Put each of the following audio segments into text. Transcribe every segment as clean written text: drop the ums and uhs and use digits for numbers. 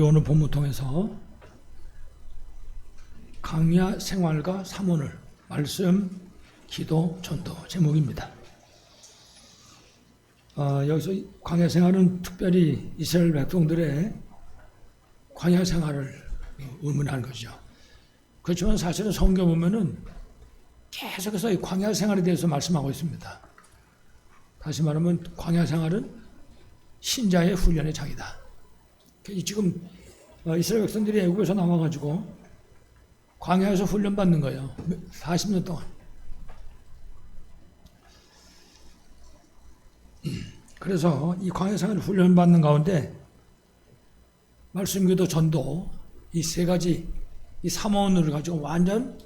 오늘 본문 통해서 광야 생활과 사모늘, 말씀, 기도, 전도 제목입니다. 여기서 광야 생활은 특별히 이스라엘 백성들의 광야 생활을 의문하는 거죠. 그렇지만 사실은 성경 보면은 계속해서 이 광야 생활에 대해서 말씀하고 있습니다. 다시 말하면 광야 생활은 신자의 훈련의 장이다. 지금 이스라엘 백성들이 애국에서 나와가지고 광야에서 훈련받는 거예요. 40년 동안. 그래서 이 광야 생활을 훈련받는 가운데 말씀, 기도, 전도 이 세 가지 이 삼원을 가지고 완전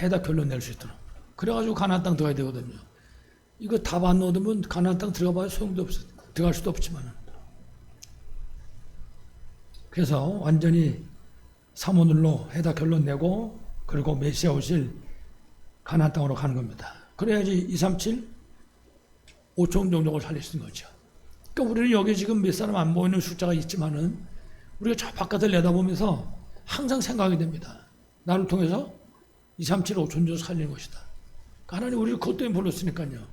해다 결론 낼 수 있도록. 그래가지고 가나안 땅 들어가야 되거든요. 이거 답 안 얻으면 가나안 땅 들어가봐야 소용도 없어. 들어갈 수도 없지만. 그래서 완전히 삼원을로 해다 결론 내고 그리고 메시아 오실 가나안 땅으로 가는 겁니다. 그래야지 237 5천 종족을 살릴 수 있는 거죠. 그러니까 우리는 여기 지금 몇 사람 안 보이는 숫자가 있지만은 우리가 저 바깥을 내다보면서 항상 생각하게 됩니다. 나를 통해서 237 5천 종족 살리는 것이다. 그러니까 하나님 우리를 그것 때문에 불렀으니까요.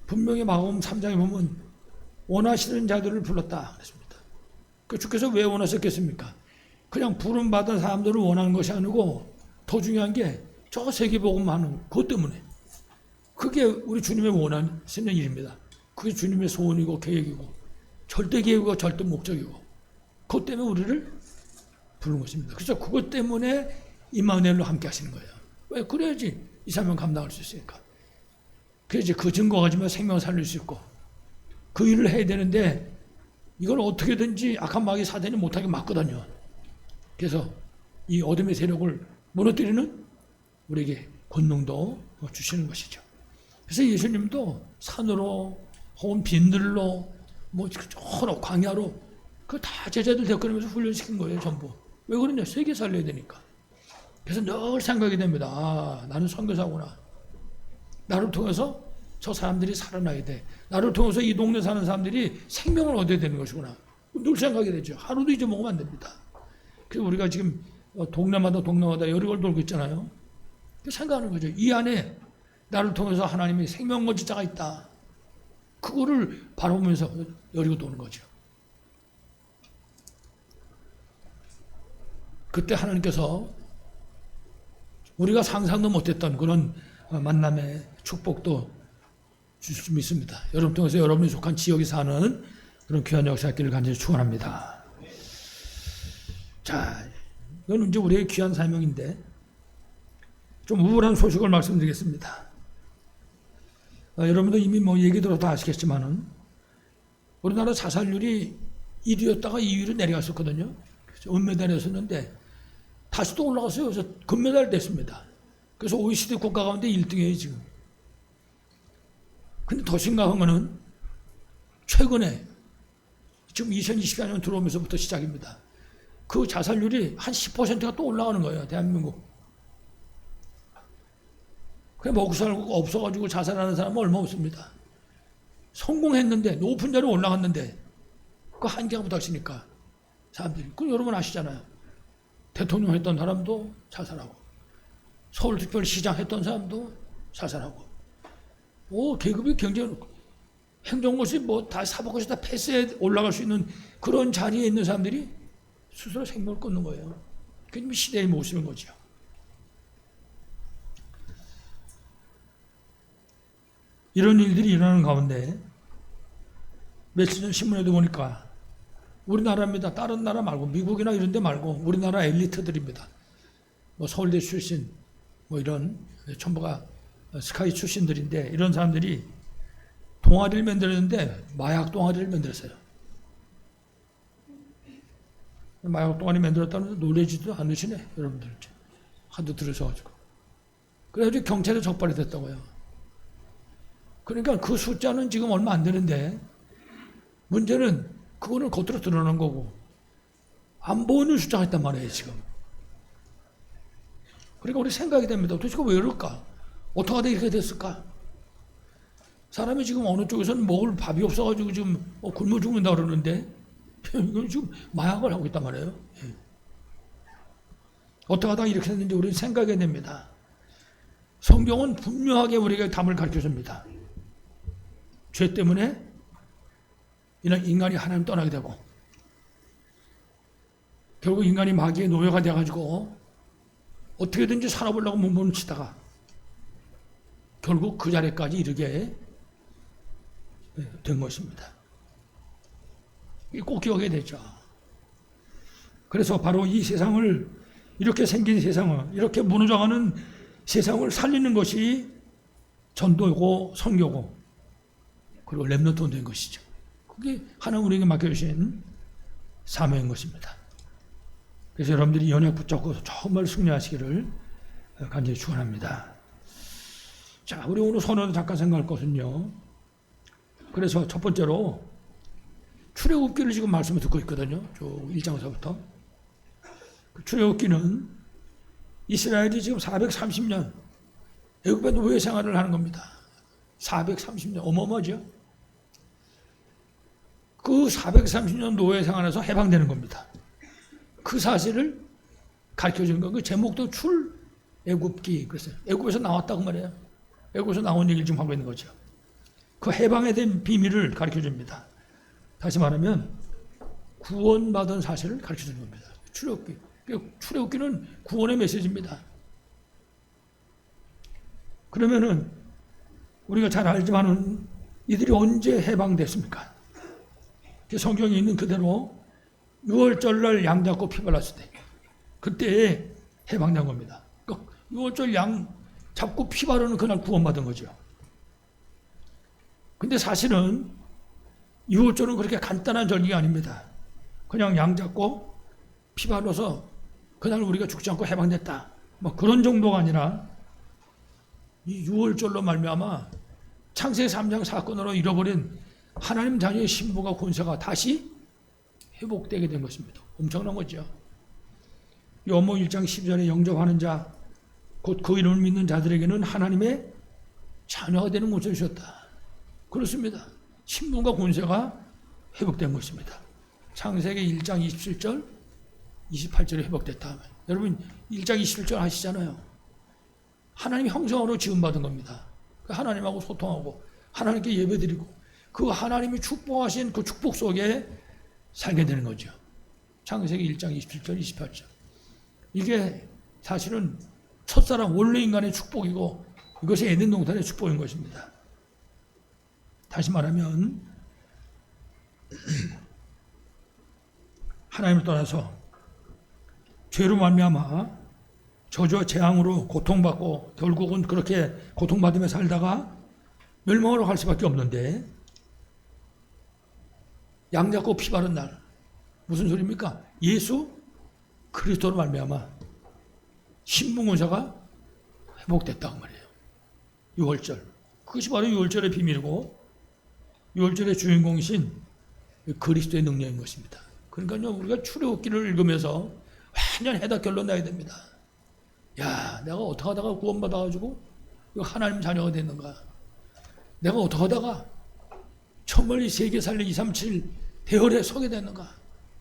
분명히 마가복음 3장에 보면 원하시는 자들을 불렀다 그랬습니다. 그 주께서 왜 원하셨겠습니까? 그냥 부름받은 사람들을 원하는 것이 아니고 더 중요한 게 저 세계복음 하는 그것 때문에. 그게 우리 주님의 원하시는 일입니다. 그게 주님의 소원이고 계획이고 절대 계획이고 절대 목적이고 그것 때문에 우리를 부른 것입니다. 그래서 그것 때문에 임마누엘로 함께 하시는 거예요. 왜? 그래야지 이 사명 감당할 수 있으니까. 그래야지 그 증거 가지면 생명을 살릴 수 있고 그 일을 해야 되는데 이걸 어떻게든지 악한 마귀 사단이 못하게 막거든요. 그래서 이 어둠의 세력을 무너뜨리는 우리에게 권능도 주시는 것이죠. 그래서 예수님도 산으로 혹은 빈들로 여러 광야로 그 다 제자들 데리고면서 훈련시킨 거예요. 전부. 왜 그러냐? 세계 살려야 되니까. 그래서 늘 생각이 됩니다. 아, 나는 선교사구나. 나를 통해서 저 사람들이 살아나야 돼. 나를 통해서 이 동네 사는 사람들이 생명을 얻어야 되는 것이구나. 늘 생각이 되죠. 하루도 잊어먹으면 안 됩니다. 그래서 우리가 지금 동네마다 여리걸 돌고 있잖아요. 생각하는 거죠. 이 안에 나를 통해서 하나님의 생명거지자가 있다. 그거를 바라보면서 여리고 도는 거죠. 그때 하나님께서 우리가 상상도 못했던 그런 만남의 축복도 주실 수 믿습니다. 여러분 통해서 여러분이 속한 지역에 사는 그런 귀한 역사 있기를 간절히 축원합니다. 자, 이건 이제 우리의 귀한 사명인데 좀 우울한 소식을 말씀드리겠습니다. 여러분도 이미 얘기 들어도 아시겠지만은 우리나라 자살률이 1위였다가 2위로 내려갔었거든요. 은메달이었었는데 다시 또 올라갔어요. 그래서 금메달 됐습니다. 그래서 OECD 국가 가운데 1등이에요 지금. 근데 더 심각한 거는 최근에 지금 2024년 들어오면서부터 시작입니다. 그 자살률이 한 10%가 또 올라가는 거예요. 대한민국. 그냥 먹고 살고 없어가지고 자살하는 사람은 얼마 없습니다. 성공했는데 높은 자리에 올라갔는데 그 한계가 부닥치니까 사람들이. 그럼 여러분 아시잖아요. 대통령 했던 사람도 자살하고 서울특별시장 했던 사람도 자살하고 계급이 굉장히 행정고시 다 사법고시 다 패스해 올라갈 수 있는 그런 자리에 있는 사람들이 스스로 생명을 끊는 거예요. 그게 시대의 모습인 거죠. 이런 일들이 일어나는 가운데 며칠 전 신문에도 보니까 우리나라입니다. 다른 나라 말고 미국이나 이런 데 말고 우리나라 엘리트들입니다. 서울대 출신 이런 전부가 스카이 출신들인데 이런 사람들이 동아리를 만들었는데 마약 동아리를 만들었어요. 마약 동아리 만들었다는데 놀라지도 않으시네 여러분들. 하도 들으셔가지고. 그래가지고 경찰에 적발이 됐다고요. 그러니까 그 숫자는 지금 얼마 안 되는데 문제는 그거는 겉으로 드러난 거고 안 보이는 숫자가 있단 말이에요 지금. 그러니까 우리 생각이 됩니다. 도대체 왜 이럴까? 어떻게 하다 이렇게 됐을까? 사람이 지금 어느 쪽에서는 먹을 밥이 없어가지고 지금 굶어 죽는다 그러는데 이건 지금 마약을 하고 있단 말이에요. 예. 어떻게 하다가 이렇게 됐는지 우리는 생각해야 됩니다. 성경은 분명하게 우리에게 답을 가르쳐줍니다. 죄 때문에 이런 인간이 하나님 떠나게 되고 결국 인간이 마귀의 노예가 돼가지고 어떻게든지 살아보려고 몸부림치다가 결국 그 자리까지 이르게 된 것입니다. 꼭 기억해야 되죠. 그래서 바로 이 세상을 이렇게 생긴 세상을 이렇게 무너져가는 세상을 살리는 것이 전도고 선교고 그리고 렘넌트 운동인 것이죠. 그게 하나님 우리에게 맡겨주신 사명인 것입니다. 그래서 여러분들이 연약 붙잡고 정말 승리하시기를 간절히 축원합니다. 자, 우리 오늘 선언을 잠깐 생각할 것은요. 그래서 첫 번째로 출애굽기를 지금 말씀을 듣고 있거든요. 1장에서부터. 출애굽기는 이스라엘이 지금 430년 애굽의 노예 생활을 하는 겁니다. 430년 어마어마하죠. 그 430년 노예 생활에서 해방되는 겁니다. 그 사실을 가르쳐주는 건 그 제목도 출애굽기. 그래서 애굽에서 나왔다고 말해요. 애굽에서 나온 얘기를 지금 하고 있는 거죠. 그 해방에 대한 비밀을 가르쳐줍니다. 다시 말하면 구원받은 사실을 가르쳐주는 겁니다. 출애굽기. 출애굽기는 구원의 메시지입니다. 그러면은 우리가 잘 알지만은 이들이 언제 해방됐습니까? 성경에 있는 그대로 6월절날 양 잡고 피 발랐을 때 그때 해방된 겁니다. 그러니까 6월절 양 잡고 피 바르는 그날 구원받은 거죠. 근데 사실은 6월절은 그렇게 간단한 절기가 아닙니다. 그냥 양 잡고 피 바르서 그날 우리가 죽지 않고 해방됐다. 뭐 그런 정도가 아니라 이 6월절로 말미암아 창세기 3장 사건으로 잃어버린 하나님 자녀의 신분과 권세가 다시 회복되게 된 것입니다. 엄청난 거죠. 요한복음 1장 12절에 영접하는 자, 곧 그 이름을 믿는 자들에게는 하나님의 자녀가 되는 것을 주셨다. 그렇습니다. 신분과 권세가 회복된 것입니다. 창세기 1장 27절, 28절에 회복됐다. 여러분 1장 27절 하시잖아요. 하나님 형상으로 지음받은 겁니다. 하나님하고 소통하고 하나님께 예배드리고 그 하나님이 축복하신 그 축복 속에 살게 되는 거죠. 창세기 1장 27절, 28절. 이게 사실은 첫사람 원래 인간의 축복이고 이것이 에덴 동산의 축복인 것입니다. 다시 말하면 하나님을 떠나서 죄로 말미암아 저주와 재앙으로 고통받고 결국은 그렇게 고통받으며 살다가 멸망으로 갈 수밖에 없는데 양 잡고 피 바른 날 무슨 소리입니까? 예수 그리스도로 말미암아 신분권자가 회복됐다고 말이에요. 6월절. 그것이 바로 6월절의 비밀이고 6월절의 주인공이신 그리스도의 능력인 것입니다. 그러니까요 우리가 출애굽기를 읽으면서 완전 해답 결론 나야 됩니다. 야, 내가 어떻게 하다가 구원받아가지고 하나님 자녀가 됐는가? 내가 어떻게 하다가 정말 이 세계 살리 237 대열에 서게 됐는가?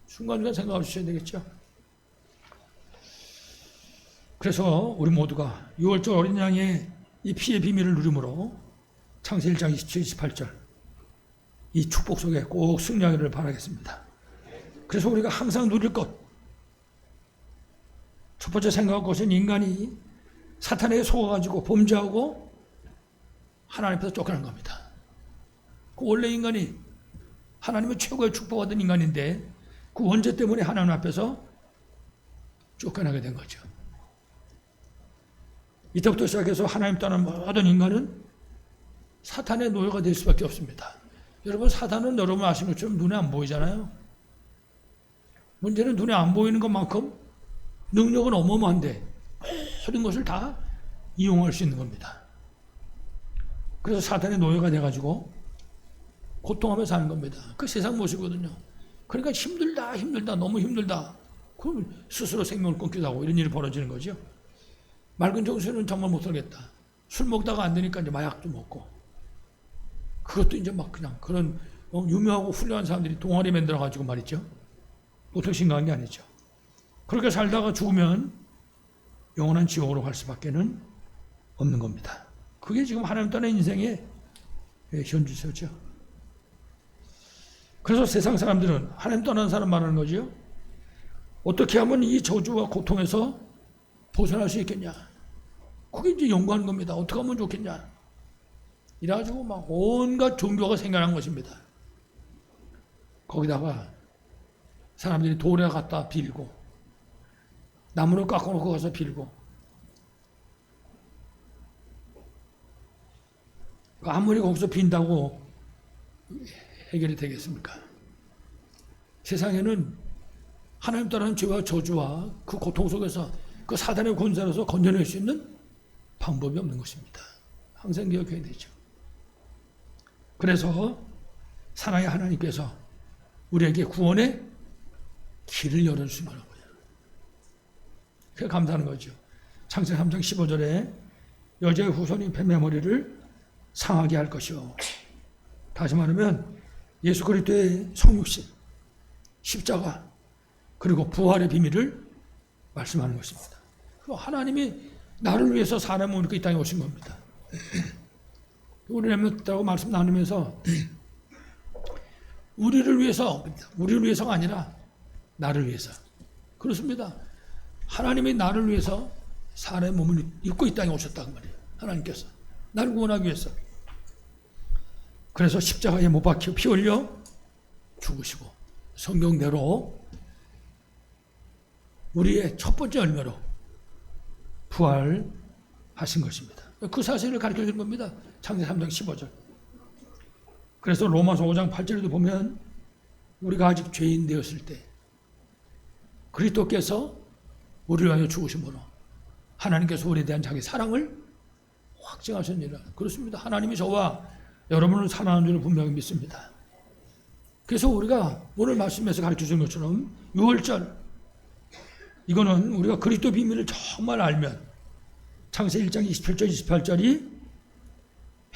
순간순간 생각해 주셔야 되겠죠. 그래서 우리 모두가 6월절 어린 양의 이 피의 비밀을 누림으로 창세기 1장 27, 28절 이 축복 속에 꼭 승리하기를 바라겠습니다. 그래서 우리가 항상 누릴 것 첫 번째 생각할 것은 인간이 사탄에게 속아가지고 범죄하고 하나님 앞에서 쫓겨난 겁니다. 그 원래 인간이 하나님의 최고의 축복받은 인간인데 그 원죄 때문에 하나님 앞에서 쫓겨나게 된 거죠. 이때부터 시작해서 하나님 떠난 모든 인간은 사탄의 노예가 될 수밖에 없습니다. 여러분 사탄은 여러분 아시는 것처럼 눈에 안 보이잖아요. 문제는 눈에 안 보이는 것만큼 능력은 어마어마한데 모든 것을 다 이용할 수 있는 겁니다. 그래서 사탄의 노예가 돼가지고 고통하며 사는 겁니다. 그 세상 모습이거든요. 그러니까 힘들다 너무 힘들다. 그럼 스스로 생명을 끊기도 하고 이런 일이 벌어지는 거죠. 맑은 정신은 정말 못 살겠다. 술 먹다가 안 되니까 이제 마약도 먹고 그것도 이제 막 그냥 그런 유명하고 훌륭한 사람들이 동아리 만들어가지고 말이죠. 보통 심각한 게 아니죠. 그렇게 살다가 죽으면 영원한 지옥으로 갈 수밖에는 없는 겁니다. 그게 지금 하나님 떠난 인생의 현주소죠. 그래서 세상 사람들은 하나님 떠난 사람 말하는 거죠. 어떻게 하면 이 저주와 고통에서 벗어날 수 있겠냐. 그게 이제 연구하는 겁니다. 어떻게 하면 좋겠냐. 이래가지고 막 온갖 종교가 생겨난 것입니다. 거기다가 사람들이 돌에 갖다 빌고 나무를 깎아놓고 가서 빌고 아무리 거기서 빈다고 해결이 되겠습니까? 세상에는 하나님 따르는 죄와 저주와 그 고통 속에서 그 사단의 권세로서 건져낼 수 있는 방법이 없는 것입니다. 항상 기억해야 되죠. 그래서 사나이 하나님께서 우리에게 구원의 길을 열어주신 거라고요. 그게 감사하는 거죠. 창세기 3장 15절에 여자의 후손이 뱀의 머리를 상하게 할 것이요. 다시 말하면 예수 그리스도의 성육신, 십자가, 그리고 부활의 비밀을 말씀하는 것입니다. 하나님이 나를 위해서 사람을 이 땅에 오신 겁니다. 우리 렘넌트라고 말씀 나누면서 우리를 위해서가 아니라 나를 위해서. 그렇습니다. 하나님이 나를 위해서 사람의 몸을 입고 이 땅에 오셨다고 말이에요. 하나님께서 나를 구원하기 위해서. 그래서 십자가에 못 박혀 피 흘려 죽으시고 성경대로 우리의 첫 번째 열매로 부활하신 것입니다. 그 사실을 가르쳐 주는 겁니다. 창세기 3장 15절. 그래서 로마서 5장 8절에도 보면 우리가 아직 죄인 되었을 때 그리스도께서 우리를 위하여 죽으심으로 하나님께서 우리에 대한 자기 사랑을 확증하셨느니라. 그렇습니다. 하나님이 저와 여러분을 사랑하는 줄을 분명히 믿습니다. 그래서 우리가 오늘 말씀에서 가르쳐 주는 것처럼 6월절, 이거는 우리가 그리스도 비밀을 정말 알면 창세기 1장 27절 28절이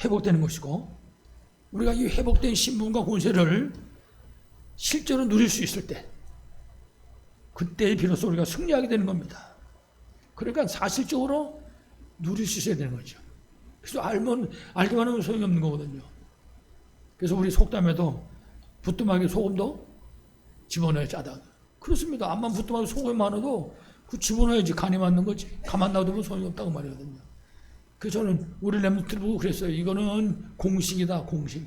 회복되는 것이고, 우리가 이 회복된 신분과 권세를 실제로 누릴 수 있을 때 그때 비로소 우리가 승리하게 되는 겁니다. 그러니까 사실적으로 누릴 수 있어야 되는 거죠. 그래서 알기만 하면 소용이 없는 거거든요. 그래서 우리 속담에도 부뚜막에 소금도 집어넣어야 짜다. 그렇습니다. 암만 부뚜막에 소금이 많아도 그 집어넣어야지 간이 맞는 거지. 가만 놔두면 소용이 없다고 말이거든요. 그래서 저는 우리 렘넌트들 보고 그랬어요. 이거는 공식이다, 공식.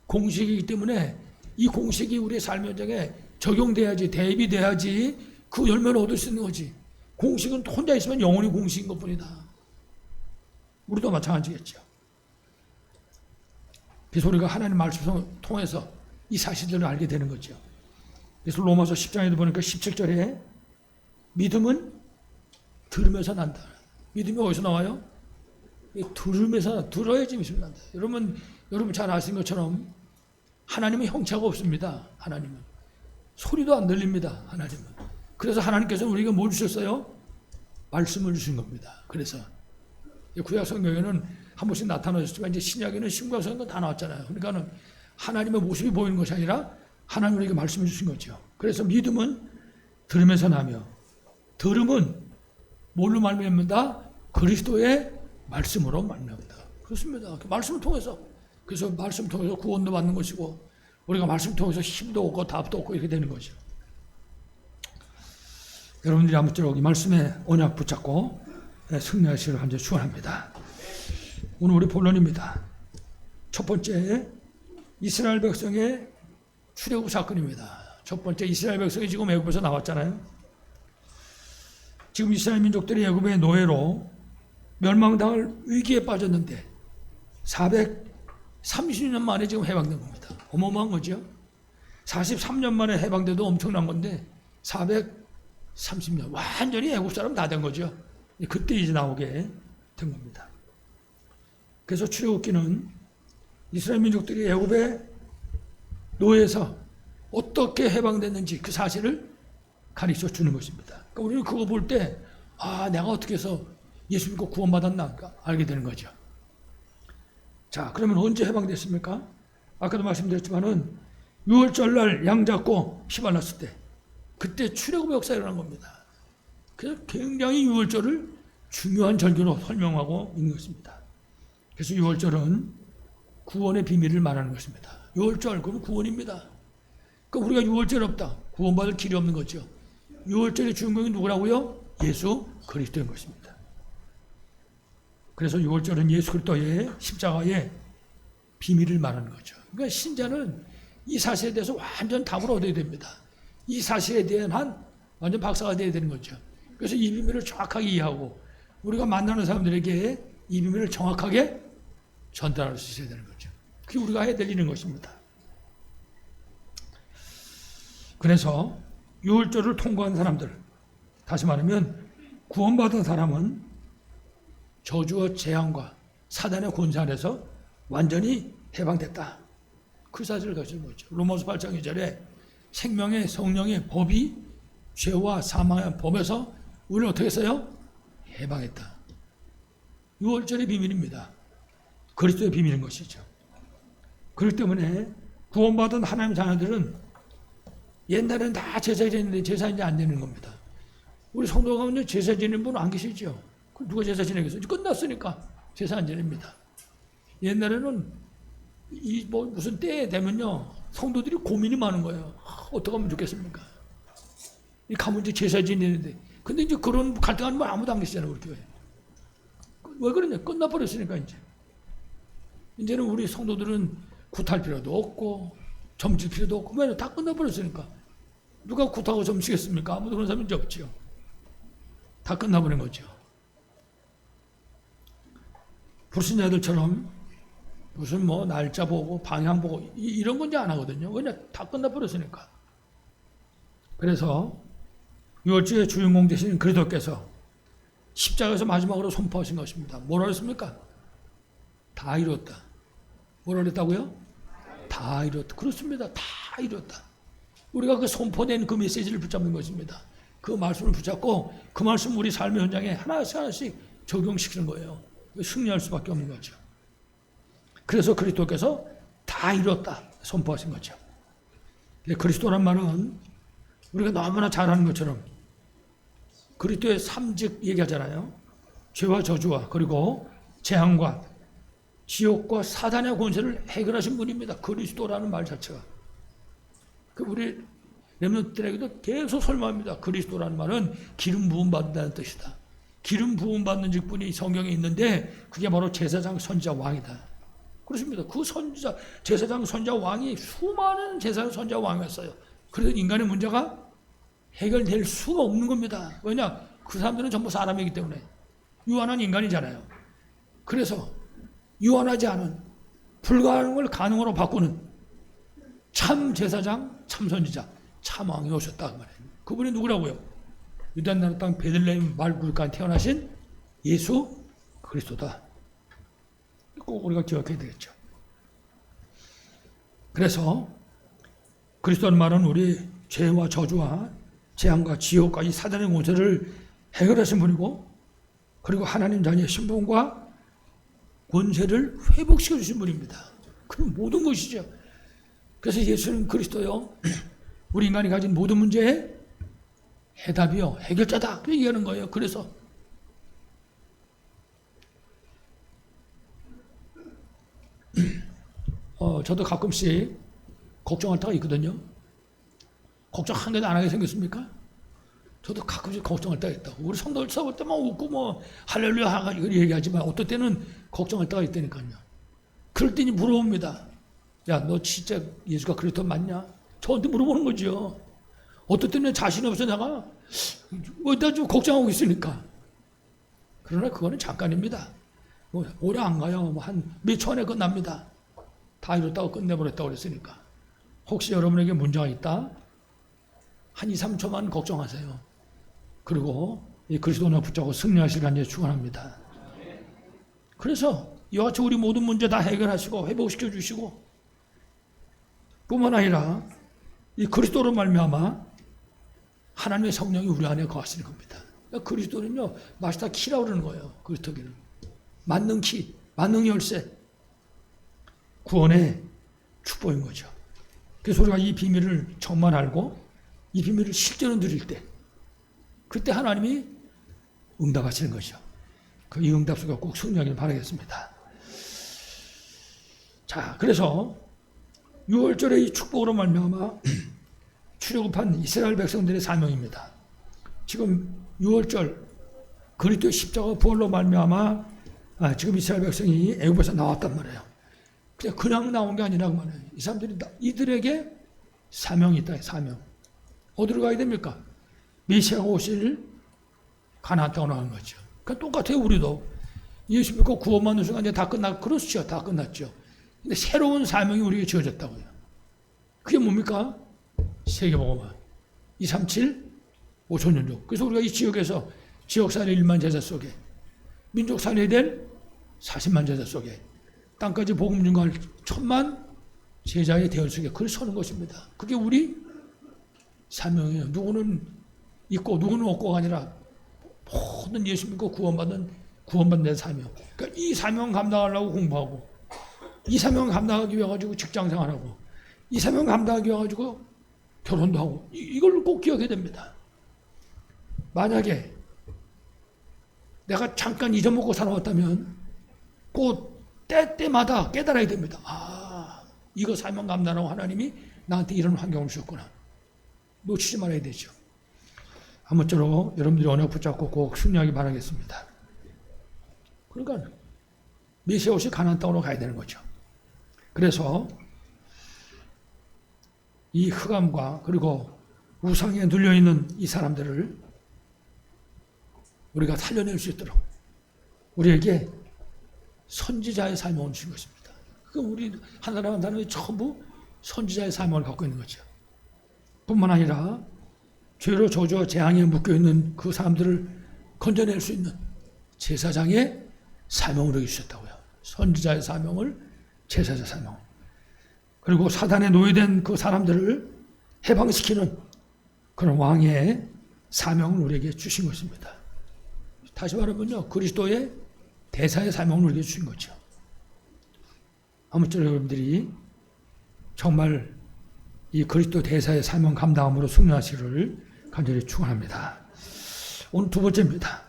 공식이기 때문에 이 공식이 우리의 삶 현장에 적용돼야지, 대입돼야지 그 열매를 얻을 수 있는 거지. 공식은 혼자 있으면 영원히 공식인 것뿐이다. 우리도 마찬가지겠죠. 그래서 우리가 하나님 말씀을 통해서 이 사실들을 알게 되는 거죠. 그래서 로마서 10장에도 보니까 17절에 믿음은 들으면서 난다. 믿음이 어디서 나와요? 들으면서, 들어야지 믿음이 난다. 여러분 잘 아시는 것처럼 하나님은 형체가 없습니다. 하나님은 소리도 안 들립니다. 하나님은. 그래서 하나님께서 우리가 뭘 주셨어요? 말씀을 주신 겁니다. 그래서 구약 성경에는 한 번씩 나타나셨지만 이제 신약에는 신구약 성경 다 나왔잖아요. 그러니까는 하나님의 모습이 보이는 것이 아니라 하나님 우리에게 말씀을 주신 거죠. 그래서 믿음은 들으면서 나며, 들음은 뭘로 말미암는다? 그리스도의 말씀으로 말미암는다. 그렇습니다. 그 말씀을 통해서. 그래서 말씀을 통해서 구원도 받는 것이고, 우리가 말씀을 통해서 힘도 얻고 답도 얻고 이렇게 되는 거죠. 여러분들이 아무쪼록 이 말씀에 언약 붙잡고 승리하시기를 간절히 축원합니다. 오늘 우리 본론입니다. 첫 번째, 이스라엘 백성의 출애굽 사건입니다. 첫 번째, 이스라엘 백성이 지금 애굽에서 나왔잖아요. 지금 이스라엘 민족들이 애굽의 노예로 멸망당할 위기에 빠졌는데 430년 만에 지금 해방된 겁니다. 어마어마한 거죠. 43년 만에 해방돼도 엄청난 건데 430년 완전히 애굽 사람 다 된 거죠. 그때 이제 나오게 된 겁니다. 그래서 출애굽기는 이스라엘 민족들이 애굽의 노예에서 어떻게 해방됐는지 그 사실을 가르쳐 주는 것입니다. 그러니까 우리는 그거 볼 때 내가 어떻게 해서 예수 믿고 구원받았나 알게 되는 거죠. 자, 그러면 언제 해방됐습니까? 아까도 말씀드렸지만은 6월절 날 양 잡고 피 발랐을 때 그때 출애굽의 역사가 일어난 겁니다. 그래서 굉장히 유월절을 중요한 절기로 설명하고 있는 것입니다. 그래서 유월절은 구원의 비밀을 말하는 것입니다. 유월절, 그럼 구원입니다. 그러니까 우리가 유월절 없다, 구원받을 길이 없는 거죠. 유월절의 주인공이 누구라고요? 예수 그리스도인 것입니다. 그래서 유월절은 예수 그리스도의 십자가의 비밀을 말하는 거죠. 그러니까 신자는 이 사실에 대해서 완전 답을 얻어야 됩니다. 이 사실에 대한 완전 박사가 되어야 되는 거죠. 그래서 이 비밀을 정확하게 이해하고 우리가 만나는 사람들에게 이 비밀을 정확하게 전달할 수 있어야 되는 거죠. 그게 우리가 해야 될 일인 것입니다. 그래서 유월절을 통과한 사람들, 다시 말하면 구원받은 사람은 저주와 재앙과 사단의 권세 안에서 완전히 해방됐다. 그 사실을 가지는 거죠. 로마서 8장 2절에 생명의 성령의 법이 죄와 사망의 법에서 우리를 어떻게 했어요? 해방했다. 유월절의 비밀입니다. 그리스도의 비밀인 것이죠. 그렇기 때문에 구원받은 하나님의 자녀들은 옛날에는 다 제사 지냈는데 제사 이제 안 지내는 겁니다. 우리 성도 가운데 제사 지내는 분 안 계시죠? 누가 제사 지내겠어요? 끝났으니까 제사 안 지냅니다. 옛날에는 무슨 때에 되면요, 성도들이 고민이 많은 거예요. 어떻게 하면 좋겠습니까? 이 가면 이제 제사 지내는데, 근데 이제 그런 갈등하는 분 아무도 안 계시잖아요, 우리 교회. 왜 그러냐? 끝나버렸으니까 이제는 우리 성도들은 굿할 필요도 없고 점칠 필요도 없고, 왜? 다 끝나버렸으니까. 누가 굿하고 점치겠습니까? 아무도 그런 사람이 없죠. 다 끝나버린 거죠. 불신자들처럼 무슨 날짜 보고 방향 보고 이런 건 이제 안 하거든요. 왜냐? 다 끝나버렸으니까. 그래서 유월절의 주인공 되신 그리스도께서 십자가에서 마지막으로 선포하신 것입니다. 뭐라 그랬습니까? 다 이뤘다. 뭐라 그랬다고요? 다 이뤘다. 그렇습니다. 다 이뤘다. 우리가 그 선포된 그 메시지를 붙잡는 것입니다. 그 말씀을 붙잡고 그 말씀 우리 삶의 현장에 하나씩 적용시키는 거예요. 승리할 수밖에 없는 거죠. 그래서 그리스도께서 다 이뤘다 선포하신 거죠. 그리스도란 말은 우리가 너무나 잘 아는 것처럼 그리스도의 삼직 얘기하잖아요. 죄와 저주와 그리고 재앙과 지옥과 사단의 권세를 해결하신 분입니다. 그리스도라는 말 자체가. 우리 렘넌트들에게도 계속 설명합니다. 그리스도라는 말은 기름 부음 받는다는 뜻이다. 기름 부음 받는 직분이 성경에 있는데 그게 바로 제사장, 선지자, 왕이다. 그렇습니다. 그 선지자, 제사장, 선지자, 왕이 수많은 제사장, 선지자, 왕이었어요. 그래서 인간의 문제가 해결될 수가 없는 겁니다. 왜냐? 그 사람들은 전부 사람이기 때문에 유한한 인간이잖아요. 그래서 유한하지 않은 불가능한 걸 가능으로 바꾸는 참 제사장, 참 선지자, 참 왕이 오셨다 그 말이에요. 그분이 누구라고요? 유다 나라 땅 베들레헴 말굴간 태어나신 예수 그리스도다. 꼭 우리가 기억해야 되겠죠. 그래서 그리스도는 말은 우리 죄와 저주와 재앙과 지옥과 이 사단의 권세를 해결하신 분이고, 그리고 하나님 자녀의 신분과 권세를 회복시켜 주신 분입니다. 그럼 모든 것이죠. 그래서 예수는 그리스도요, 우리 인간이 가진 모든 문제의 해답이요, 해결자다. 그 얘기하는 거예요. 그래서 저도 가끔씩 걱정할 때가 있거든요. 걱정 한 개도 안 하게 생겼습니까? 저도 가끔씩 걱정할 때가 있다고. 우리 성도들 싸울 때만 웃고 할렐루야 하고 얘기하지만 어떨 때는 걱정할 때가 있다니까요. 그럴 때니 물어봅니다. 야, 너 진짜 예수가 그리스도 맞냐? 저한테 물어보는 거죠. 어떨 때는 자신이 없어 내가 어디다 좀 걱정하고 있으니까. 그러나 그거는 잠깐입니다. 오래 안 가요. 한 몇 초 안에 끝납니다. 다 이뤘다고 끝내버렸다고 그랬으니까. 혹시 여러분에게 문제가 있다? 한 2, 3초만 걱정하세요. 그리고 이 그리스도나 붙잡고 승리하실 간절히 축원합니다. 그래서 이와 같이 우리 모든 문제 다 해결하시고 회복시켜 주시고, 뿐만 아니라 이 그리스도로 말미암아 하나님의 성령이 우리 안에 거하시는 겁니다. 그러니까 그리스도는요, 마스터 키라고 그러는 거예요. 그리스도기는 만능 키, 만능 열쇠, 구원의 축복인 거죠. 그래서 우리가 이 비밀을 정말 알고 이 비밀을 실제로 누릴 때 그때 하나님이 응답하시는 것이죠. 그 이 응답 속에 꼭 승리하길 바라겠습니다. 자, 그래서 6월절의 이 축복으로 말미암아 출애굽한 이스라엘 백성들의 사명입니다. 지금 6월절 그리스도의 십자가 부활로 말미암아 지금 이스라엘 백성이 애굽에서 나왔단 말이에요. 그냥 나온 게 아니라고 말해요. 이 사람들이 이들에게 사명이 있다. 사명. 어디로 가야 됩니까? 메시아가 오실 가나안 땅으로 가는 거죠. 그러니까 똑같아요. 우리도 예수 믿고 구원받는 순간 이제 다 그렇죠. 다 끝났죠. 근데 새로운 사명이 우리에게 주어졌다고요. 그게 뭡니까? 세계복음화 237 5천년족. 그래서 우리가 이 지역에서 지역사회 1만 제자 속에 민족 살려야 될 40만 제자 속에 땅까지 복음 증거할 1000만 제자의 대열 속에 그걸 서는 것입니다. 그게 우리 사명이에요. 누구는 있고 누구는 없고가 아니라 모든 예수 믿고 구원받는 사명. 그러니까 이 사명 감당하려고 공부하고 이 사명 감당하기 위해 가지고 직장 생활하고 이 사명 감당하기 위해 가지고 결혼도 하고 이걸 꼭 기억해야 됩니다. 만약에 내가 잠깐 잊어먹고 살아왔다면 꼭 때마다 깨달아야 됩니다. 이거 사명 감당하고 하나님이 나한테 이런 환경을 주셨구나. 놓치지 말아야 되죠. 아무쪼록 여러분들이 언약 붙잡고 꼭 승리하기 바라겠습니다. 그러니까 메시아 오실 가나안 땅으로 가야 되는 거죠. 그래서 이 흑암과 그리고 우상에 눌려있는 이 사람들을 우리가 살려낼 수 있도록 우리에게 선지자의 사명을 주신 것입니다. 그럼 우리 한 사람 한 사람이 전부 선지자의 사명을 갖고 있는 거죠. 뿐만 아니라 죄로 저주와 재앙에 묶여있는 그 사람들을 건져낼 수 있는 제사장의 사명을 우리에게 주셨다고요. 선지자의 사명을, 제사자 사명. 그리고 사단에 노예된 그 사람들을 해방시키는 그런 왕의 사명을 우리에게 주신 것입니다. 다시 말하면요, 그리스도의 대사의 사명을 우리에게 주신 거죠. 아무쪼록 여러분들이 정말 이 그리스도 대사의 사명 감당함으로 승리하시기를 간절히 축원합니다. 오늘 두 번째입니다.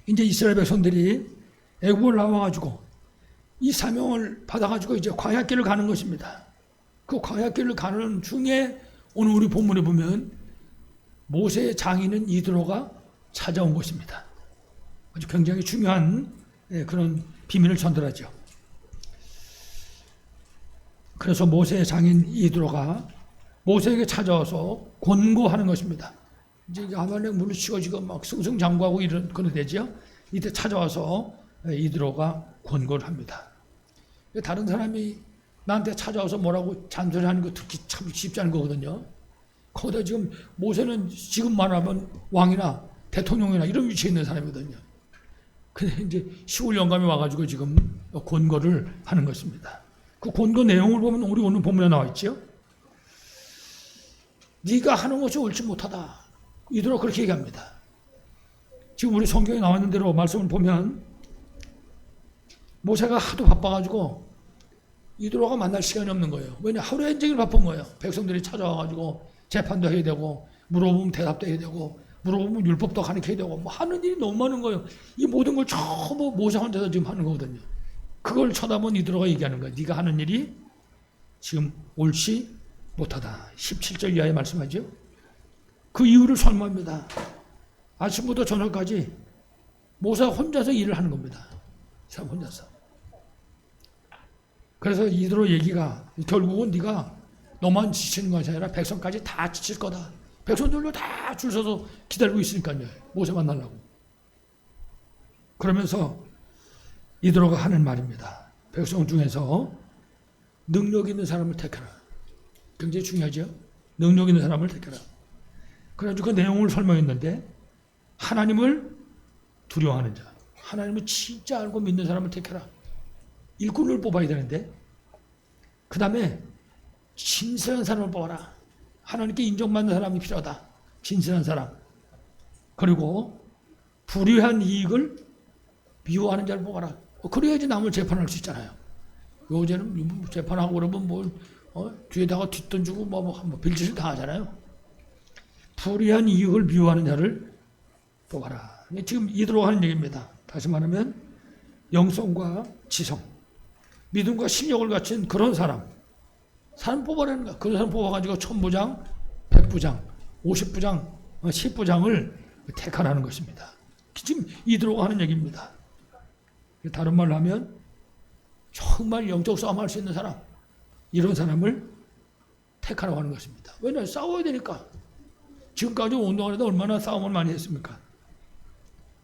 이제 이스라엘 백성들이 애굽을 나와가지고 이 사명을 받아가지고 이제 광야길을 가는 것입니다. 그 광야길을 가는 중에 오늘 우리 본문에 보면 모세의 장인은 이드로가 찾아온 것입니다. 아주 굉장히 중요한 그런 비밀을 전달하죠. 그래서 모세의 장인 이드로가 모세에게 찾아와서 권고하는 것입니다. 이제 아말렉 물리치고 지금 막 승승장구하고 이런 그런 되죠. 이때 찾아와서 이드로가 권고를 합니다. 다른 사람이 나한테 찾아와서 뭐라고 잔소리하는 거 듣기 참 쉽지 않은 거거든요. 거기다 지금 모세는 지금 말하면 왕이나 대통령이나 이런 위치에 있는 사람이거든요. 근데 이제 시골 영감이 와가지고 지금 권고를 하는 것입니다. 그 권고 내용을 보면 우리 오늘 본문에 나와 있죠. 네가 하는 것이 옳지 못하다. 이대로 그렇게 얘기합니다. 지금 우리 성경에 나와 있는 대로 말씀을 보면 모세가 하도 바빠가지고 이드로가 만날 시간이 없는 거예요. 왜냐 하루에 종일 바쁜 거예요. 백성들이 찾아와가지고 재판도 해야 되고 물어보면 대답도 해야 되고 물어보면 율법도 가르쳐야 되고 뭐 하는 일이 너무 많은 거예요. 이 모든 걸 전부 모세 혼자서 지금 하는 거거든요. 그걸 쳐다본 이드로가 얘기하는 거예요. 네가 하는 일이 지금 옳지 못하다. 17절 이하에 말씀하죠. 그 이유를 설명합니다. 아침부터 저녁까지 모세가 혼자서 일을 하는 겁니다. 사람 혼자서. 그래서 이드로 얘기가 결국은 네가 너만 지치는 것이 아니라 백성까지 다 지칠 거다. 백성들도 다 줄 서서 기다리고 있으니까요. 모세 만나려고. 그러면서 이드로가 하는 말입니다. 백성 중에서 능력 있는 사람을 택하라. 굉장히 중요하죠. 능력 있는 사람을 택하라. 그래가지고 그 내용을 설명했는데 하나님을 두려워하는 자, 하나님을 진짜 알고 믿는 사람을 택해라. 일꾼을 뽑아야 되는데 그 다음에 진실한 사람을 뽑아라. 하나님께 인정받는 사람이 필요하다. 진실한 사람. 그리고 불의한 이익을 미워하는 자를 뽑아라. 그래야지 남을 재판할 수 있잖아요. 요새는 재판하고 그러면 뭘 뒤에다가 뒷돈 주고 뭐 빌짓을 다 하잖아요. 불의한 이익을 미워하는 자를 뽑아라. 지금 이대로 하는 얘기입니다. 다시 말하면 영성과 지성, 믿음과 신력을 갖춘 그런 사람 뽑아내는 거야. 그런 사람 뽑아가지고 1000부장, 100부장, 50부장, 10부장을 택하라는 것입니다. 지금 이대로 하는 얘기입니다. 다른 말로 하면 정말 영적 싸움할 수 있는 사람, 이런 사람을 택하라고 하는 것입니다. 왜냐하면 싸워야 되니까. 지금까지 온 동안에도 얼마나 싸움을 많이 했습니까?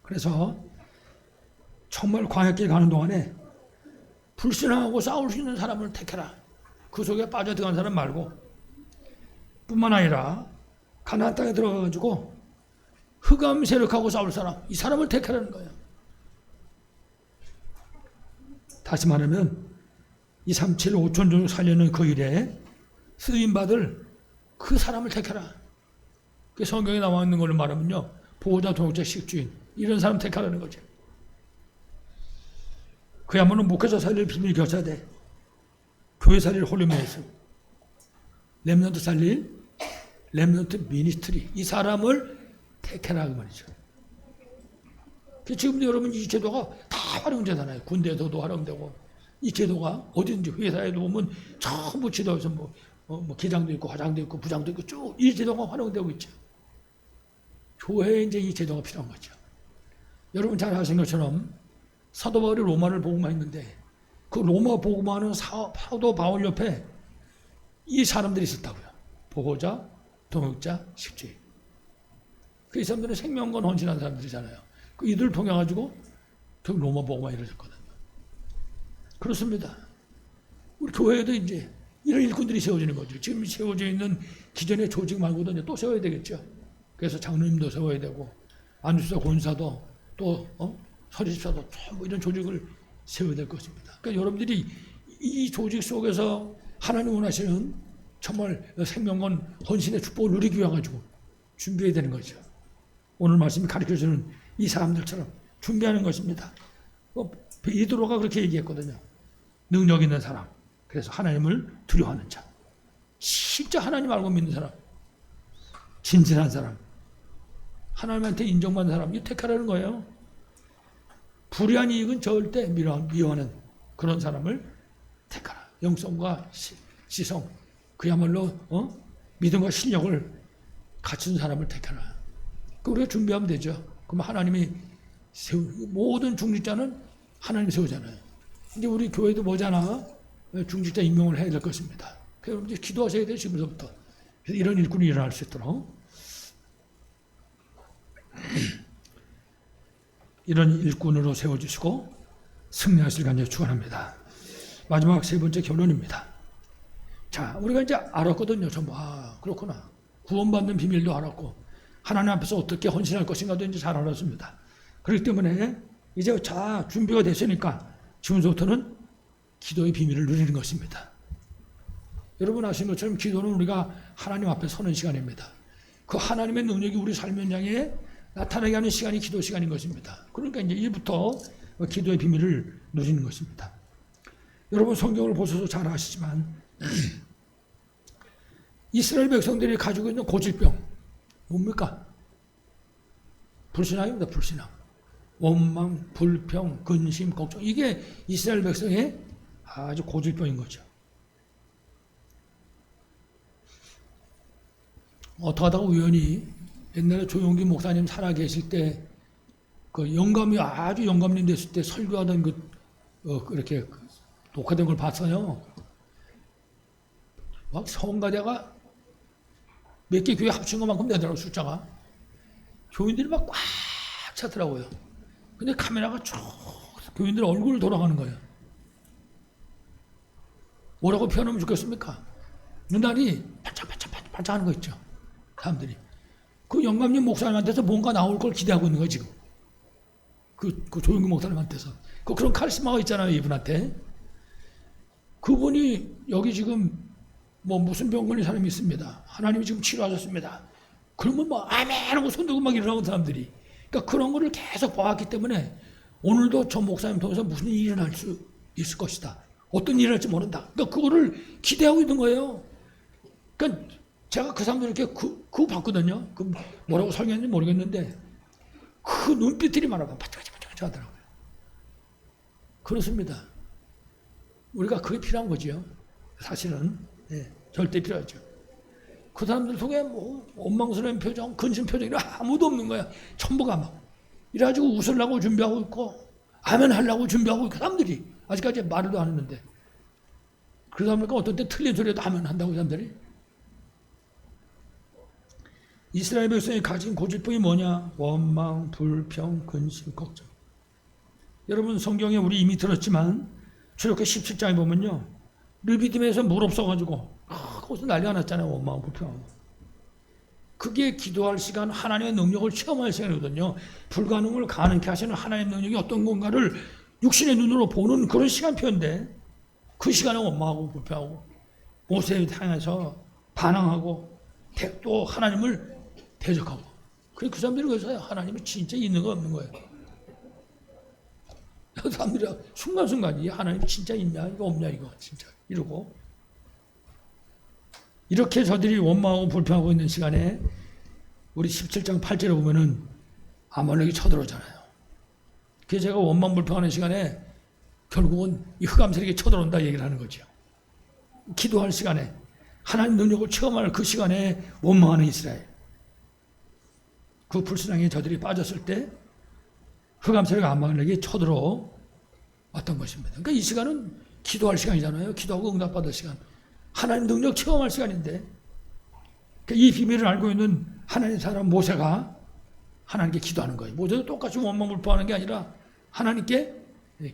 그래서 정말 광야길 가는 동안에 불신하고 싸울 수 있는 사람을 택해라. 그 속에 빠져들어간 사람 말고, 뿐만 아니라 가나안 땅에 들어가가지고 흑암 세력하고 싸울 사람, 이 사람을 택하라는 거예요. 다시 말하면 237 5천 종 살려는 그 일에 쓰임받을 그 사람을 택해라. 그 성경에 나와 있는 걸로 말하면요, 보호자, 동역자, 식주인, 이런 사람 택하라는 거죠. 그야말로 목회자 살릴 비밀 교사대, 교회 살릴 홀리메이스, 렘넌트 살릴 렘넌트 미니스트리, 이 사람을 택해라 그 말이죠. 지금도 여러분 이 제도가 다 활용되잖아요. 군대에서도 활용되고, 이 제도가 어딘지 회사에도 보면 전부 지도에서 뭐 기장도 있고 화장도 있고 부장도 있고 쭉 이 제도가 활용되고 있죠. 교회에 이제 이 제도가 필요한 거죠. 여러분 잘 아시는 것처럼 사도 바울이 로마를 복음화했는데 그 로마 복음화하는 사도 바울 옆에 이 사람들이 있었다고요. 보호자, 동역자, 식주인. 그 이 사람들은 생명권 헌신한 사람들이잖아요. 그 이들을 통해 가지고 로마 복음화 이루어졌거든요. 그렇습니다. 우리 교회에도 이제 이런 일꾼들이 세워지는 거죠. 지금 세워져 있는 기존의 조직 말고도 이제 또 세워야 되겠죠. 그래서 장로님도 세워야 되고, 안수사 권사도 또 서리집사도 뭐 이런 조직을 세워야 될 것입니다. 그러니까 여러분들이 이 조직 속에서 하나님 원하시는 정말 생명권 헌신의 축복을 누리기 위해 가지고 준비해야 되는 거죠. 오늘 말씀이 가르쳐주는 이 사람들처럼 준비하는 것입니다. 베드로가 그렇게 얘기했거든요. 능력 있는 사람, 그래서 하나님을 두려워하는 자, 진짜 하나님 알고 믿는 사람, 진실한 사람, 하나님한테 인정받는 사람, 이 택하라는 거예요. 불의한 이익은 절대 미워하는 그런 사람을 택하라. 영성과 지성, 그야말로 믿음과 실력을 갖춘 사람을 택하라. 우리가 준비하면 되죠. 그럼 하나님이 모든 중직자는 하나님 세우잖아요. 이제 우리 교회도 뭐잖아. 중직자 임명을 해야 될 것입니다. 그래서 이제 기도하셔야 돼요, 지금부터. 그래서 이런 일꾼이 일어날 수 있도록. 이런 일꾼으로 세워주시고 승리하실 간절 축원합니다. 마지막 세 번째 결론입니다. 자, 우리가 이제 알았거든요. 전부. 그렇구나. 구원받는 비밀도 알았고 하나님 앞에서 어떻게 헌신할 것인가도 이제 잘 알았습니다. 그렇기 때문에 이제 자 준비가 됐으니까 지금부터는 기도의 비밀을 누리는 것입니다. 여러분 아시는 것처럼 기도는 우리가 하나님 앞에 서는 시간입니다. 그 하나님의 능력이 우리 삶 현장에 나타나게 하는 시간이 기도 시간인 것입니다. 그러니까 이제 이제부터 기도의 비밀을 누리는 것입니다. 여러분 성경을 보셔서 잘 아시지만 이스라엘 백성들이 가지고 있는 고질병 뭡니까? 불신앙입니다. 불신앙. 원망, 불평, 근심, 걱정, 이게 이스라엘 백성의 아주 고질병인 거죠. 어떻게 하다가 우연히 옛날에 조용기 목사님 살아 계실 때 그 영감이 아주 영감님 됐을 때 설교하던 그렇게 녹화된 걸 봤어요. 막 성가대가 몇 개 교회 합친 것만큼 되더라고요, 숫자가. 교인들이 막 꽉 차더라고요. 근데 카메라가 쭉 교인들 얼굴을 돌아가는 거예요. 뭐라고 표현하면 좋겠습니까? 눈알이 반짝반짝 하는 거 있죠. 사람들이. 그 영감님 목사님한테서 뭔가 나올 걸 기대하고 있는 거예요, 지금. 그 조용기 목사님한테서. 그런 카리스마가 있잖아요, 이분한테. 그분이 여기 지금 무슨 병 걸린 사람이 있습니다. 하나님이 지금 치료하셨습니다. 그러면 아멘 하고 손 들고 막 일어나는 사람들이. 그러니까 그런 거를 계속 봐왔기 때문에 오늘도 저 목사님 통해서 무슨 일이 일어날 수 있을 것이다. 어떤 일이 일어날지 모른다. 그러니까 그거를 기대하고 있는 거예요. 그러니까 제가 그 사람들 이렇게 그거 봤거든요. 그 뭐라고 설명했는지 모르겠는데 그 눈빛들이 말하면 바짝바짝 하더라고요. 그렇습니다. 우리가 그게 필요한 거지요. 사실은 절대 필요하죠. 그 사람들 속에 뭐 원망스러운 표정, 근심 표정이 아무도 없는 거야. 전부가 막 이래가지고 웃으려고 준비하고 있고 아멘 하려고 준비하고 있고 사람들이 아직까지 말도 안 했는데 그 사람들과 어떤 때 틀린 소리도 아멘 한다고 사람들이. 이스라엘 백성이 가진 고질병이 뭐냐? 원망, 불평, 근심, 걱정. 여러분 성경에 우리 이미 들었지만 출애굽기 17장에 보면요. 르비딤에서 물 없어가지고 거기서 난리가 났잖아요. 원망, 불평. 그게 기도할 시간, 하나님의 능력을 체험할 시간이거든요. 불가능을 가능케 하시는 하나님의 능력이 어떤 건가를 육신의 눈으로 보는 그런 시간표인데 그 시간에 원망하고 불평하고 모세를 향해서 반항하고 또 하나님을 대적하고 그 사람들이 그래서 하나님이 진짜 있는 거 없는 거예요. 그 사람들이 순간순간 이 하나님이 진짜 있냐 이거 없냐 이거 진짜 이러고 이렇게 저들이 원망하고 불평하고 있는 시간에 우리 17장 8절에 보면은 아말렉이 쳐들어오잖아요. 그래서 제가 원망 불평하는 시간에 결국은 이 흑암세력이 쳐들어온다 얘기를 하는 거죠. 기도할 시간에 하나님 능력을 체험할 그 시간에 원망하는 이스라엘. 그 불신앙에 저들이 빠졌을 때 흑암세력 아말렉이 쳐들어 왔던 것입니다. 그러니까 이 시간은 기도할 시간이잖아요. 기도하고 응답받을 시간. 하나님 능력 체험할 시간인데 그러니까 이 비밀을 알고 있는 하나님 사람 모세가 하나님께 기도하는 거예요. 모세도 똑같이 원망불평하는 게 아니라 하나님께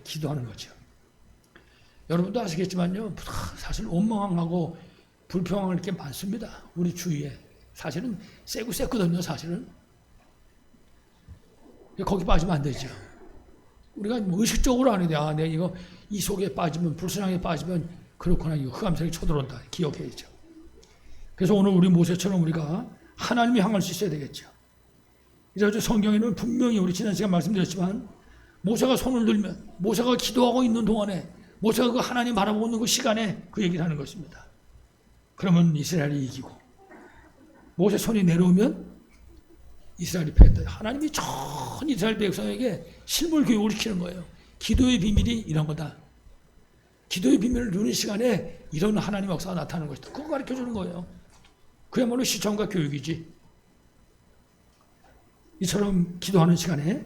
기도하는 거죠. 여러분도 아시겠지만요. 사실 원망하고 불평할 게 많습니다. 우리 주위에. 사실은 세고 셌거든요. 사실은. 거기 빠지면 안 되죠. 우리가 의식적으로 안 해야 돼. 아, 내가 이거 이 속에 빠지면 불순항에 빠지면 그렇구나. 이거 흑암색이 쳐들어온다. 기억해야죠. 그래서 오늘 우리 모세처럼 우리가 하나님이 향할 수 있어야 되겠죠. 이래서 성경에는 분명히 우리 지난 시간 말씀드렸지만 모세가 손을 들면 모세가 기도하고 있는 동안에 모세가 그 하나님 바라보고 있는 그 시간에 그 얘기를 하는 것입니다. 그러면 이스라엘이 이기고 모세 손이 내려오면 이스라엘이 패했다. 하나님이 전 이스라엘 백성에게 실물 교육을 시키는 거예요. 기도의 비밀이 이런 거다. 기도의 비밀을 누리는 시간에 이런 하나님 역사가 나타나는 것이다. 그거 가르쳐 주는 거예요. 그야말로 시청과 교육이지. 이처럼 기도하는 시간에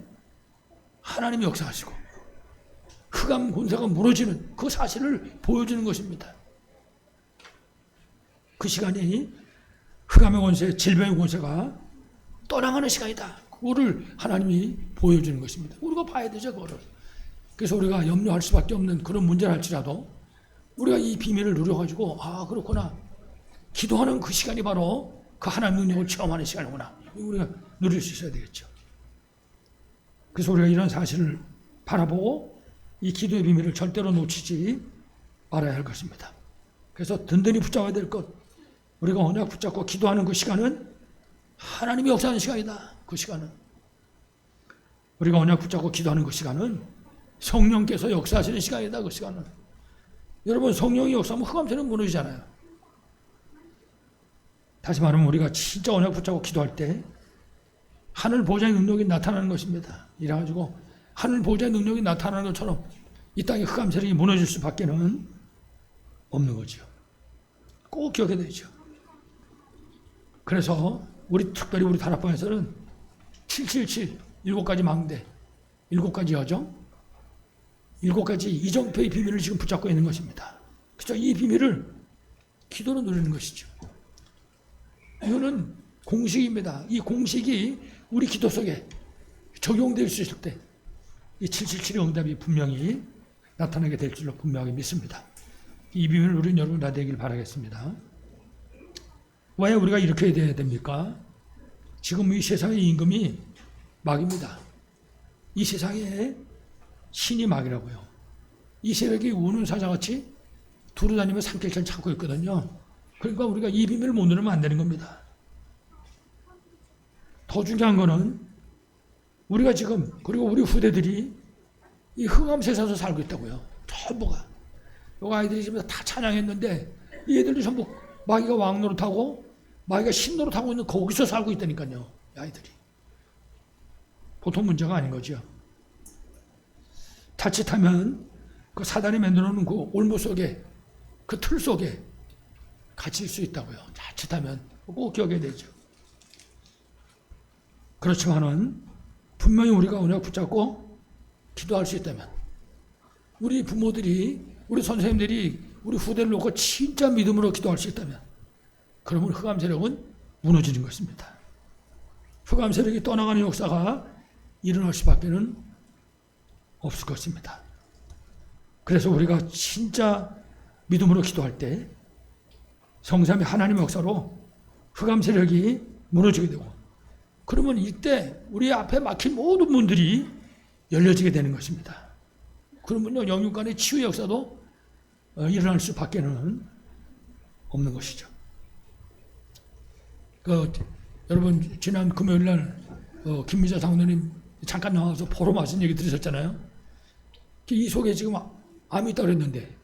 하나님이 역사하시고 흑암 권세가 무너지는 그 사실을 보여주는 것입니다. 그 시간이 흑암의 권세, 질병의 권세가 떠나가는 시간이다. 그거를 하나님이 보여주는 것입니다. 우리가 봐야 되죠, 그거를. 그래서 우리가 염려할 수밖에 없는 그런 문제를 할지라도 우리가 이 비밀을 누려가지고 아 그렇구나. 기도하는 그 시간이 바로 그 하나님 능력을 체험하는 시간이구나. 우리가 누릴 수 있어야 되겠죠. 그래서 우리가 이런 사실을 바라보고 이 기도의 비밀을 절대로 놓치지 말아야 할 것입니다. 그래서 든든히 붙잡아야 될 것. 우리가 언약 붙잡고 기도하는 그 시간은 하나님이 역사하는 시간이다. 그 시간은. 우리가 언약 붙잡고 기도하는 그 시간은 성령께서 역사하시는 시간이다. 그 시간은. 여러분 성령이 역사하면 흑암세는 무너지잖아요. 다시 말하면 우리가 진짜 언약 붙잡고 기도할 때 하늘 보좌의 능력이 나타나는 것입니다. 이래가지고 하늘 보좌의 능력이 나타나는 것처럼 이 땅의 흑암세력이 무너질 수밖에는 없는 거죠. 꼭 기억해야 되죠. 그래서 특별히 우리 다락방에서는 777 7가지 망대 7가지 여정 7가지 이정표의 비밀을 지금 붙잡고 있는 것입니다. 그렇죠? 이 비밀을 기도로 누리는 것이죠. 이거는 공식입니다. 이 공식이 우리 기도 속에 적용될 수 있을 때 이 777의 응답이 분명히 나타나게 될 줄로 분명히 믿습니다. 이 비밀을 우리는 여러분 다 되길 바라겠습니다. 왜 우리가 이렇게 돼야 됩니까? 지금 이 세상의 임금이 막입니다. 이 세상에 신이 막이라고요. 이 세력이 우는 사자같이 두루다니며 산길처럼 찾고 있거든요. 그러니까 우리가 이 비밀을 못 누르면 안 되는 겁니다. 더 중요한 거는 우리가 지금 그리고 우리 후대들이 이 흑암 세상에서 살고 있다고요. 전부가. 요 아이들이 지금 다 찬양했는데 이 애들도 전부 마귀가 왕 노릇하고 마귀가 신노릇 하고 있는 거기서 살고 있다니까요. 이 아이들이. 보통 문제가 아닌 거죠. 자칫하면 그 사단이 만들어 놓은 그 올무 속에, 그 틀 속에 갇힐 수 있다고요. 자칫하면 꼭 기억해야 되죠. 그렇지만은 분명히 우리가 은혜 붙잡고 기도할 수 있다면, 우리 부모들이, 우리 선생님들이 우리 후대를 놓고 진짜 믿음으로 기도할 수 있다면, 그러면 흑암 세력은 무너지는 것입니다. 흑암 세력이 떠나가는 역사가 일어날 수밖에는 없을 것입니다. 그래서 우리가 진짜 믿음으로 기도할 때 성삼위 하나님의 역사로 흑암 세력이 무너지게 되고, 그러면 이때 우리 앞에 막힌 모든 문들이 열려지게 되는 것입니다. 그러면요, 영육간의 치유 역사도 일어날 수밖에는 없는 것이죠. 여러분 지난 금요일 날 김미자 장로님 잠깐 나와서 포럼 하신 얘기 들으셨잖아요. 이 속에 지금 암이 있다고 그랬는데,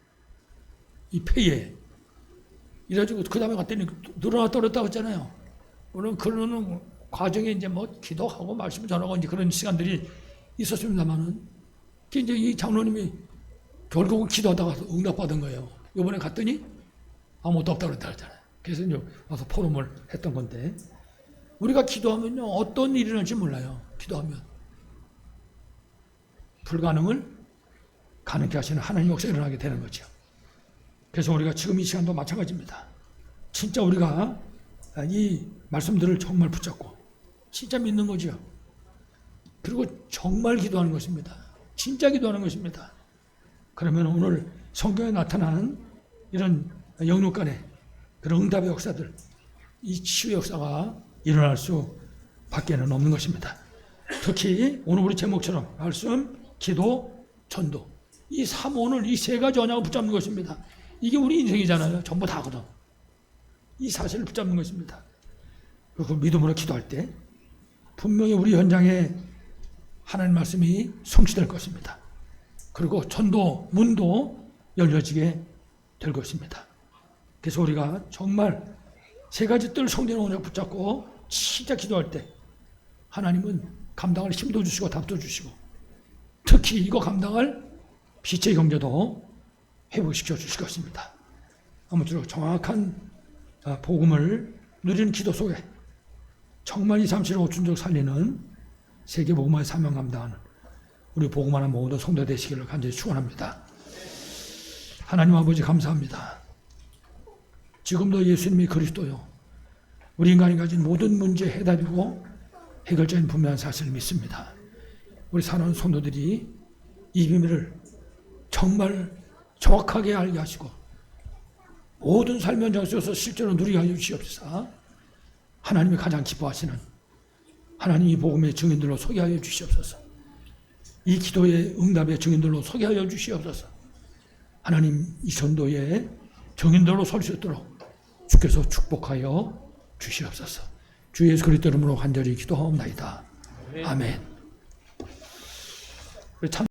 이 폐에 이래가지고 그 다음에 갔더니 늘어났다 그랬다고 했잖아요. 물론 그러는 과정에 이제 뭐 기도하고 말씀 전하고 이제 그런 시간들이 있었습니다만은, 이제 이 장로님이 결국은 기도하다가 응답받은 거예요. 이번에 갔더니 아무것도 없다고 그랬잖아요. 그래서 이제 와서 포럼을 했던 건데, 우리가 기도하면요, 어떤 일이 일어날지 몰라요. 기도하면 불가능을 가능케 하시는 하나님 역사가 일어나게 되는 거죠. 그래서 우리가 지금 이 시간도 마찬가지입니다. 진짜 우리가 이 말씀들을 정말 붙잡고 진짜 믿는 거죠. 그리고 정말 기도하는 것입니다. 진짜 기도하는 것입니다. 그러면 오늘 성경에 나타나는 이런 영육간의 그런 응답의 역사들, 이 치유의 역사가 일어날 수 밖에는 없는 것입니다. 특히 오늘 우리 제목처럼 말씀, 기도, 전도, 이 3원을 이 세 가지 언약을 붙잡는 것입니다. 이게 우리 인생이잖아요. 전부 다거든. 이 사실을 붙잡는 것입니다. 그리고 믿음으로 기도할 때 분명히 우리 현장에 하나님 말씀이 성취될 것입니다. 그리고 전도, 문도 열려지게 될 것입니다. 그래서 우리가 정말 세 가지 뜰 성경의 언약 붙잡고 진짜 기도할 때 하나님은 감당할 힘도 주시고 답도 주시고, 특히 이거 감당할 빛의 경제도 회복시켜 주실 것입니다. 아무쪼록 정확한 복음을 누리는 기도 속에 정말 2, 3, 7, 5춘족 살리는 세계 복음화의 사명 감당하는 우리 복음하는 모든 성도 되시기를 간절히 축원합니다. 하나님 아버지 감사합니다. 지금도 예수님이 그리스도요, 우리 인간이 가진 모든 문제 해답이고 해결자인 분명한 사실을 믿습니다. 우리 사랑하는 성도들이 이 비밀을 정말 정확하게 알게 하시고 모든 삶의 현장에서 실제로 누리게 하여 주시옵소서. 하나님이 가장 기뻐하시는 하나님 이 복음의 증인들로 소개하여 주시옵소서. 이 기도의 응답의 증인들로 소개하여 주시옵소서. 하나님 이 전도의 증인들로 설 수 있도록 주께서 축복하여 주시옵소서. 주 예수 그리스도 이름으로 간절히 기도하옵나이다. 아멘.